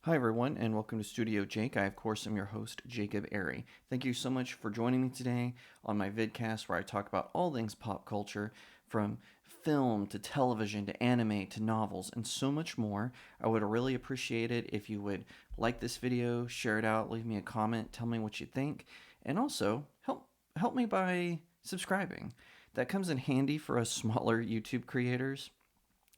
Hi, everyone, and welcome to StudioJake. I, of course, am your host, Jacob Airy. Thank you so much for joining me today on my vidcast where I talk about all things pop culture, from film to television to anime to novels, and so much more. I would really appreciate it if you would like this video, share it out, leave me a comment, tell me what you think, and also help me by subscribing. That comes in handy for us smaller YouTube creators.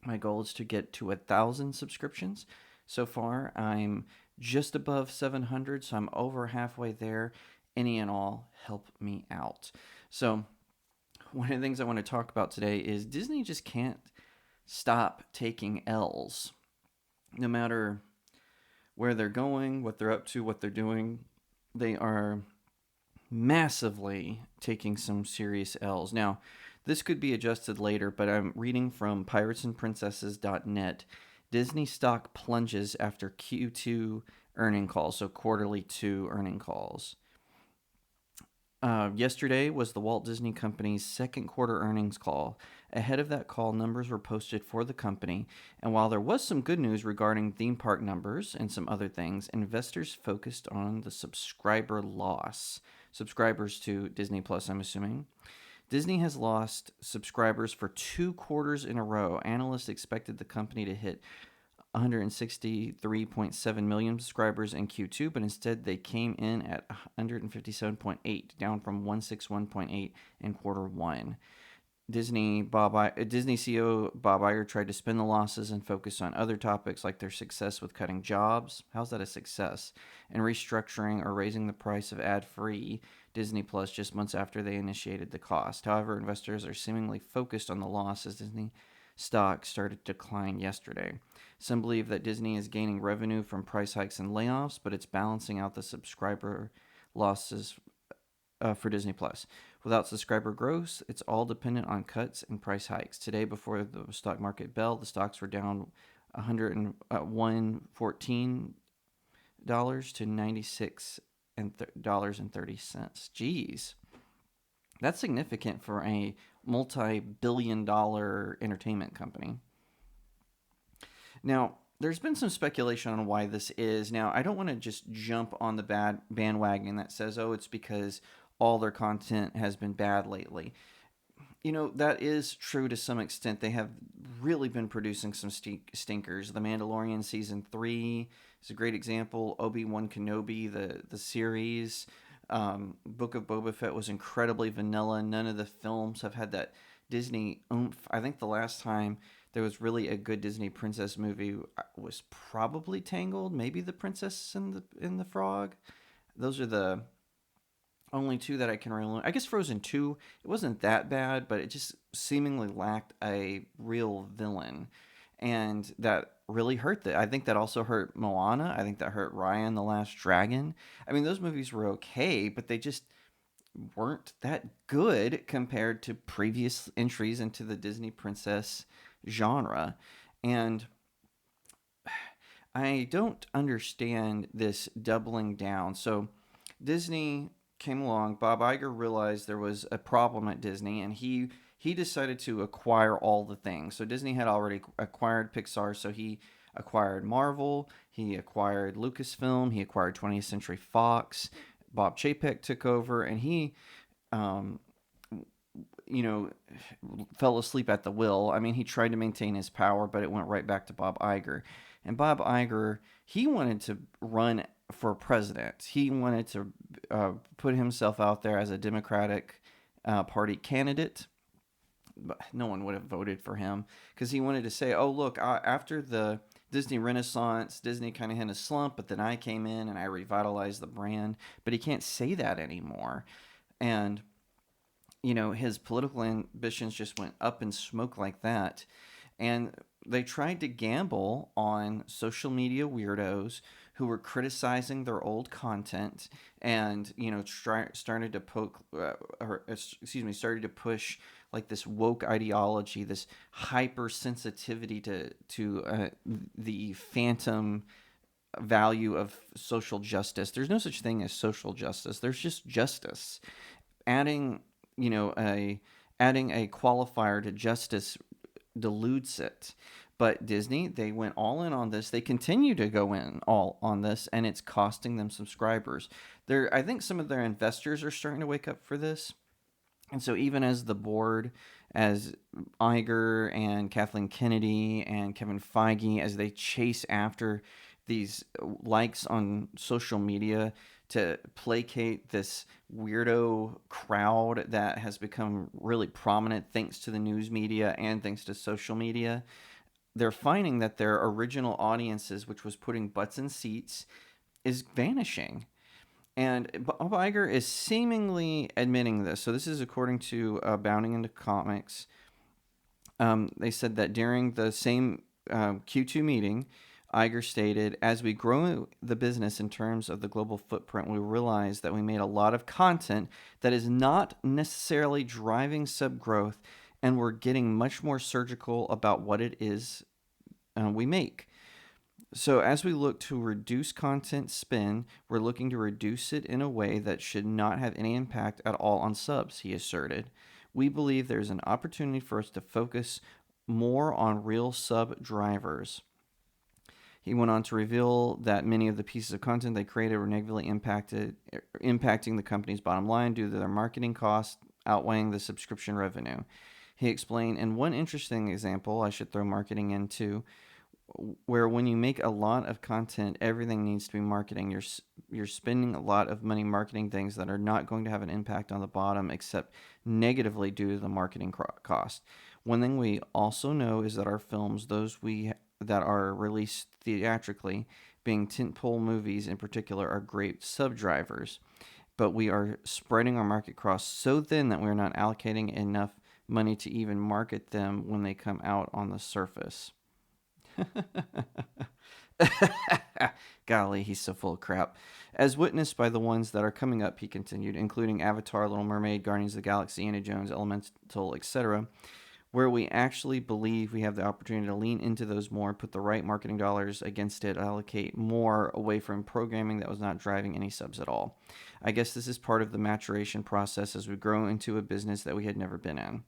My goal is to get to 1,000 subscriptions. So far, I'm just above 700, so I'm over halfway there. Any and all, help me out. So, one of the things I want to talk about today is Disney just can't stop taking L's. No matter where they're going, what they're up to, what they're doing, they are massively taking some serious L's. Now, this could be adjusted later, but I'm reading from piratesandprincesses.net. Disney stock plunges after Q2 earning calls, so quarterly 2 earning calls. Yesterday was the Walt Disney Company's second quarter earnings call. Ahead of that call, numbers were posted for the company, and while there was some good news regarding theme park numbers and some other things, investors focused on the subscriber loss. Subscribers to Disney Plus, I'm assuming. Disney has lost subscribers for 2 quarters in a row. Analysts expected the company to hit 163.7 million subscribers in Q2, but instead they came in at 157.8, down from 161.8 in quarter one. Disney CEO Bob Iger tried to spin the losses and focus on other topics like their success with cutting jobs. How's that a success? And restructuring or raising the price of ad-free Disney Plus just months after they initiated the cost. However, investors are seemingly focused on the loss as Disney stock started to decline yesterday. Some believe that Disney is gaining revenue from price hikes and layoffs, but it's balancing out the subscriber losses for Disney Plus. Without subscriber growth, it's all dependent on cuts and price hikes. Today, before the stock market bell, the stocks were down $114 to $96.30. Jeez, that's significant for a multi-billion-dollar entertainment company. Now, there's been some speculation on why this is. Now, I don't want to just jump on the bad bandwagon that says, oh, it's because all their content has been bad lately. You know, that is true to some extent. They have really been producing some stinkers. The Mandalorian Season 3 is a great example. Obi-Wan Kenobi, the series. Book of Boba Fett was incredibly vanilla. None of the films have had that Disney oomph. I think the last time there was really a good Disney princess movie was probably Tangled, maybe The Princess and the Frog. Those are the only two that I can remember. I guess Frozen 2, it wasn't that bad, but it just seemingly lacked a real villain. And that really hurt I think that also hurt Moana. I think that hurt Raya and the Last Dragon. I mean, those movies were okay, but they just weren't that good compared to previous entries into the Disney princess genre. And I don't understand this doubling down. So Disney came along, Bob Iger realized there was a problem at Disney, and he decided to acquire all the things. So Disney had already acquired Pixar, so he acquired Marvel, he acquired Lucasfilm, he acquired 20th Century Fox. Bob Chapek took over, and he, um, fell asleep at the wheel. I mean, he tried to maintain his power, but it went right back to Bob Iger. And Bob Iger, he wanted to run for president. He wanted to put himself out there as a Democratic Party candidate. But no one would have voted for him because he wanted to say, oh, look, after the Disney Renaissance, Disney kind of had a slump, but then I came in and I revitalized the brand. But he can't say that anymore. And, his political ambitions just went up in smoke like that. And they tried to gamble on social media weirdos who were criticizing their old content and started to started to push like this woke ideology, this hypersensitivity to the phantom value of social justice. There's no such thing as social justice. There's just justice. Adding adding a qualifier to justice dilutes it. But Disney, they went all in on this. They continue to go in all on this, and it's costing them subscribers. I think some of their investors are starting to wake up for this. And so, even as the board, as Iger and Kathleen Kennedy and Kevin Feige, as they chase after these likes on social media to placate this weirdo crowd that has become really prominent thanks to the news media and thanks to social media, they're finding that their original audiences, which was putting butts in seats, is vanishing. And Bob Iger is seemingly admitting this. So this is according to Bounding into Comics. They said that during the same Q2 meeting, Iger stated, "As we grow the business in terms of the global footprint, we realize that we made a lot of content that is not necessarily driving sub growth, and we're getting much more surgical about what it is we make. So, as we look to reduce content spend, we're looking to reduce it in a way that should not have any impact at all on subs," he asserted. "We believe there's an opportunity for us to focus more on real sub drivers." He went on to reveal that many of the pieces of content they created were negatively impacting the company's bottom line due to their marketing costs outweighing the subscription revenue. He explained, "In one interesting example, I should throw marketing into, where when you make a lot of content, everything needs to be marketing. You're spending a lot of money marketing things that are not going to have an impact on the bottom except negatively due to the marketing cost. One thing we also know is that our films, that are released theatrically, being tentpole movies in particular, are great sub drivers. But we are spreading our market costs so thin that we are not allocating enough money to even market them when they come out on the surface." Golly, he's so full of crap. "As witnessed by the ones that are coming up," he continued, "including Avatar, Little Mermaid, Guardians of the Galaxy, Indiana Jones, Elemental, etc., where we actually believe we have the opportunity to lean into those more, put the right marketing dollars against it, allocate more away from programming that was not driving any subs at all. I guess this is part of the maturation process as we grow into a business that we had never been in.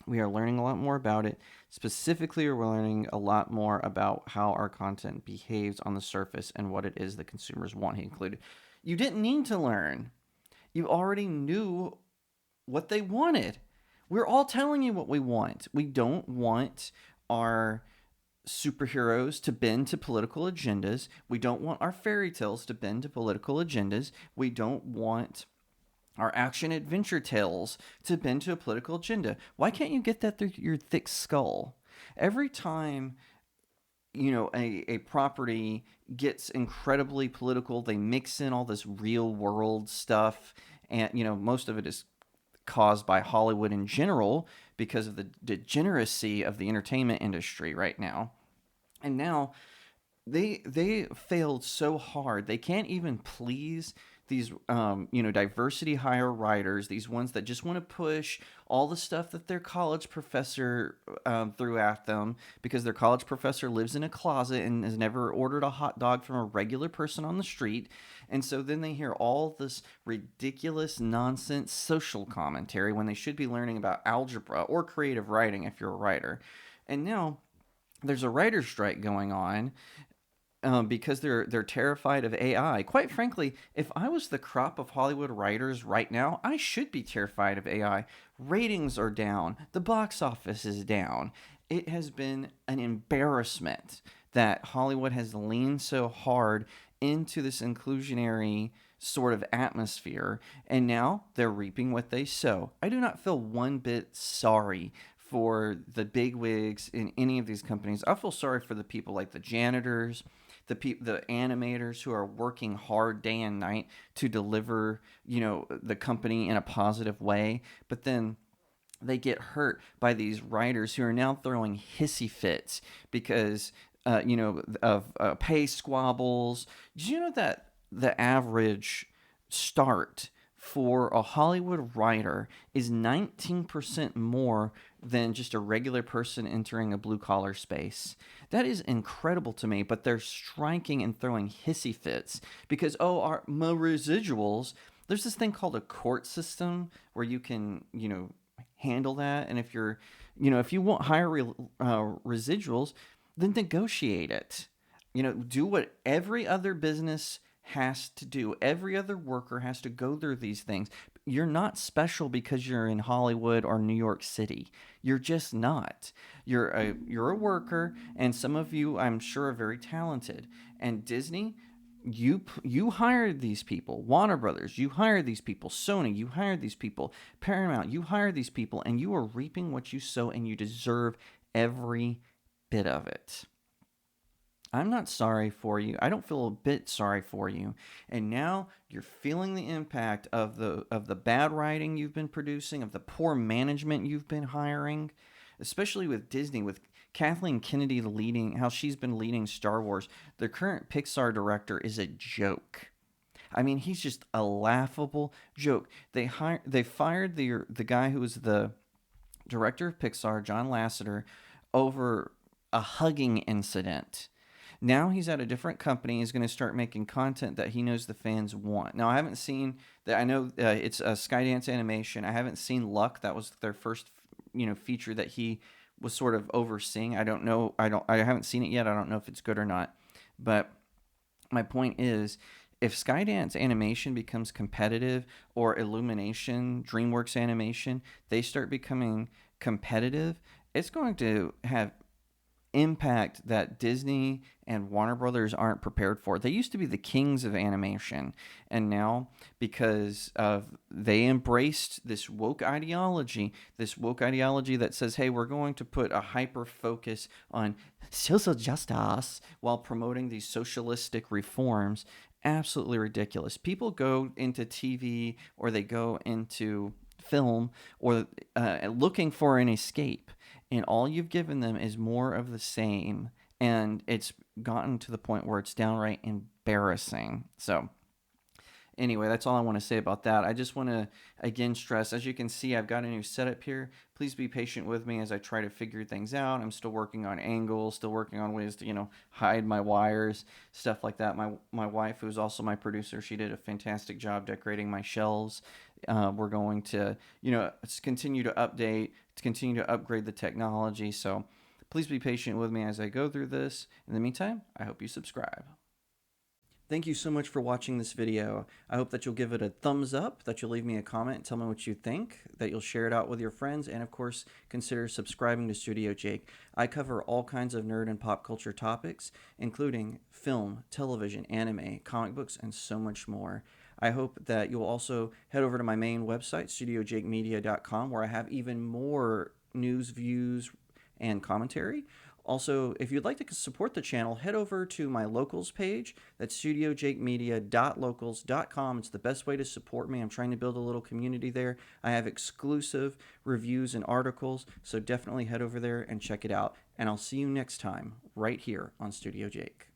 We are learning a lot more about it. Specifically, we're learning a lot more about how our content behaves on the surface and what it is the consumers want," he included. You didn't need to learn. You already knew what they wanted. We're all telling you what we want. We don't want our superheroes to bend to political agendas. We don't want our fairy tales to bend to political agendas. We don't want our action adventure tales to bend to a political agenda. Why can't you get that through your thick skull? Every time a property gets incredibly political, they mix in all this real world stuff, and most of it is caused by Hollywood in general because of the degeneracy of the entertainment industry right now. And now they failed so hard. They can't even please these diversity hire writers, these ones that just want to push all the stuff that their college professor threw at them because their college professor lives in a closet and has never ordered a hot dog from a regular person on the street. And so then they hear all this ridiculous nonsense social commentary when they should be learning about algebra or creative writing if you're a writer. And now there's a writer's strike going on because they're terrified of AI. Quite frankly, if I was the crop of Hollywood writers right now, I should be terrified of AI. Ratings are down. The box office is down. It has been an embarrassment that Hollywood has leaned so hard into this inclusionary sort of atmosphere, and now they're reaping what they sow. I do not feel one bit sorry for the bigwigs in any of these companies. I feel sorry for the people like the janitors, the animators who are working hard day and night to deliver, the company in a positive way. But then they get hurt by these writers who are now throwing hissy fits because, of pay squabbles. Did you know that the average start for a Hollywood writer is 19% more than just a regular person entering a blue collar space? That is incredible to me, but they're striking and throwing hissy fits because, my residuals, there's this thing called a court system where you can, handle that. And if you want higher residuals, then negotiate it. Do what every other business has to do. Every other worker has to go through these things. You're not special because you're in Hollywood or New York City. You're just not. You're a worker, and some of you, I'm sure, are very talented. And Disney, you hired these people. Warner Brothers, you hired these people. Sony, you hired these people. Paramount, you hired these people, and you are reaping what you sow, and you deserve every bit of it. I'm not sorry for you. I don't feel a bit sorry for you. And now you're feeling the impact of the bad writing you've been producing, of the poor management you've been hiring, especially with Disney, with Kathleen Kennedy leading, how she's been leading Star Wars. The current Pixar director is a joke. I mean, he's just a laughable joke. They fired the guy who was the director of Pixar, John Lasseter, over a hugging incident. Now he's at a different company. He's going to start making content that he knows the fans want. Now I haven't seen that. I know it's Skydance Animation. I haven't seen Luck. That was their first, feature that he was sort of overseeing. I don't know. I haven't seen it yet. I don't know if it's good or not. But my point is, if Skydance Animation becomes competitive, or Illumination, DreamWorks Animation, they start becoming competitive, it's going to have impact that Disney and Warner Brothers aren't prepared for. They used to be the kings of animation, and now, because of they embraced this woke ideology that says, hey, we're going to put a hyper focus on social justice while promoting these socialistic reforms. Absolutely ridiculous. People go into TV, or they go into film, or looking for an escape, and all you've given them is more of the same, and it's gotten to the point where it's downright embarrassing. So anyway, that's all I want to say about that. I just want to again stress, as you can see, I've got a new setup here. Please be patient with me as I try to figure things out. I'm still working on angles, still working on ways to, hide my wires, stuff like that. My wife, who's also my producer, she did a fantastic job decorating my shelves. We're going to, continue to update, to continue to upgrade the technology. So please be patient with me as I go through this. In the meantime, I hope you subscribe. Thank you so much for watching this video. I hope that you'll give it a thumbs up, that you'll leave me a comment, tell me what you think, that you'll share it out with your friends, and of course, consider subscribing to StudioJake. I cover all kinds of nerd and pop culture topics, including film, television, anime, comic books, and so much more. I hope that you'll also head over to my main website, StudioJakeMedia.com, where I have even more news, views, and commentary. Also, if you'd like to support the channel, head over to my locals page. That's studiojakemedia.locals.com. It's the best way to support me. I'm trying to build a little community there. I have exclusive reviews and articles, so definitely head over there and check it out. And I'll see you next time, right here on Studio Jake.